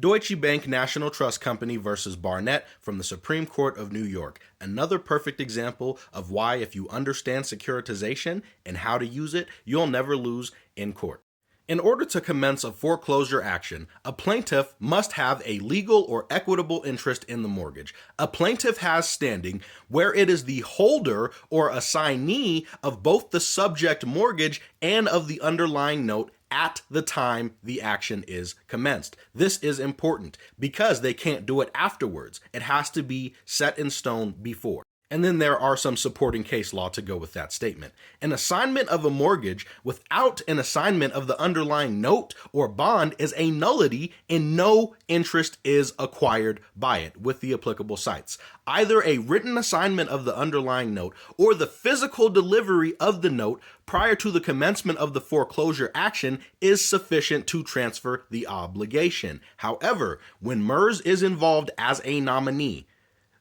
Deutsche Bank National Trust Company versus Barnett from the Supreme Court of New York. Another perfect example of why if you understand securitization and how to use it, you'll never lose in court. In order to commence a foreclosure action, a plaintiff must have a legal or equitable interest in the mortgage. A plaintiff has standing where it is the holder or assignee of both the subject mortgage and of the underlying note at the time the action is commenced. This is important because they can't do it afterwards. It has to be set in stone before. And then there are some supporting case law to go with that statement. An assignment of a mortgage without an assignment of the underlying note or bond is a nullity and no interest is acquired by it with the applicable sites. Either a written assignment of the underlying note or the physical delivery of the note prior to the commencement of the foreclosure action is sufficient to transfer the obligation. However, when MERS is involved as a nominee,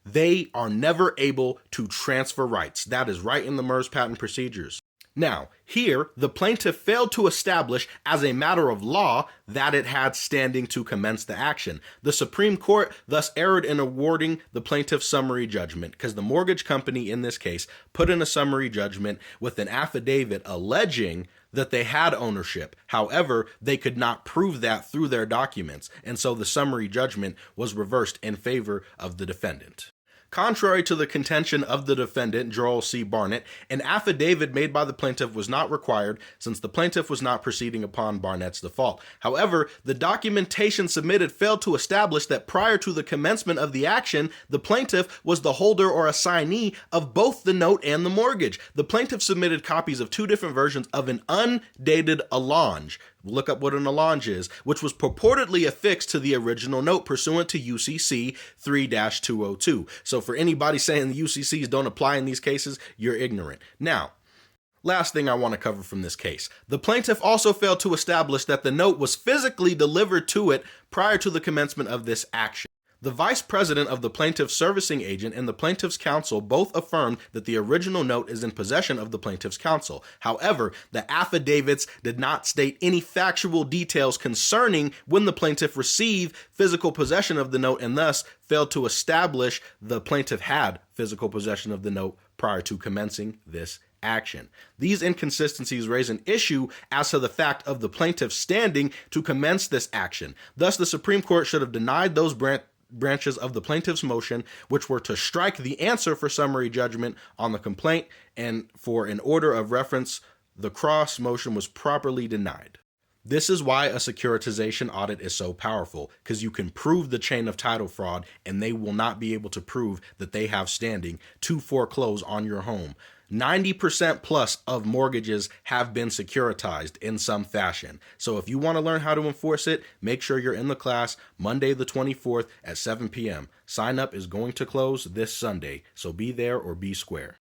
they are never able to transfer rights. That is right in the MERS patent procedures. Now, here, the plaintiff failed to establish as a matter of law that it had standing to commence the action. The Supreme Court thus erred in awarding the plaintiff summary judgment because the mortgage company in this case put in a summary judgment with an affidavit alleging that they had ownership. However, they could not prove that through their documents, and so the summary judgment was reversed in favor of the defendant. Contrary to the contention of the defendant, Joel C. Barnett, an affidavit made by the plaintiff was not required since the plaintiff was not proceeding upon Barnett's default. However, the documentation submitted failed to establish that prior to the commencement of the action, the plaintiff was the holder or assignee of both the note and the mortgage. The plaintiff submitted copies of two different versions of an undated allonge. Look up what an allonge is, which was purportedly affixed to the original note pursuant to UCC 3-202. So for anybody saying the UCCs don't apply in these cases, you're ignorant. Now, last thing I want to cover from this case. The plaintiff also failed to establish that the note was physically delivered to it prior to the commencement of this action. The vice president of the plaintiff's servicing agent and the plaintiff's counsel both affirmed that the original note is in possession of the plaintiff's counsel. However, the affidavits did not state any factual details concerning when the plaintiff received physical possession of the note and thus failed to establish the plaintiff had physical possession of the note prior to commencing this action. These inconsistencies raise an issue as to the fact of the plaintiff's standing to commence this action. Thus, the Supreme Court should have denied those branches of the plaintiff's motion, which were to strike the answer for summary judgment on the complaint, and for an order of reference, the cross motion was properly denied. This is why a securitization audit is so powerful, because you can prove the chain of title fraud, and they will not be able to prove that they have standing to foreclose on your home. 90% plus of mortgages have been securitized in some fashion. So if you want to learn how to enforce it, make sure you're in the class Monday the 24th at 7 p.m. Sign up is going to close this Sunday, so be there or be square.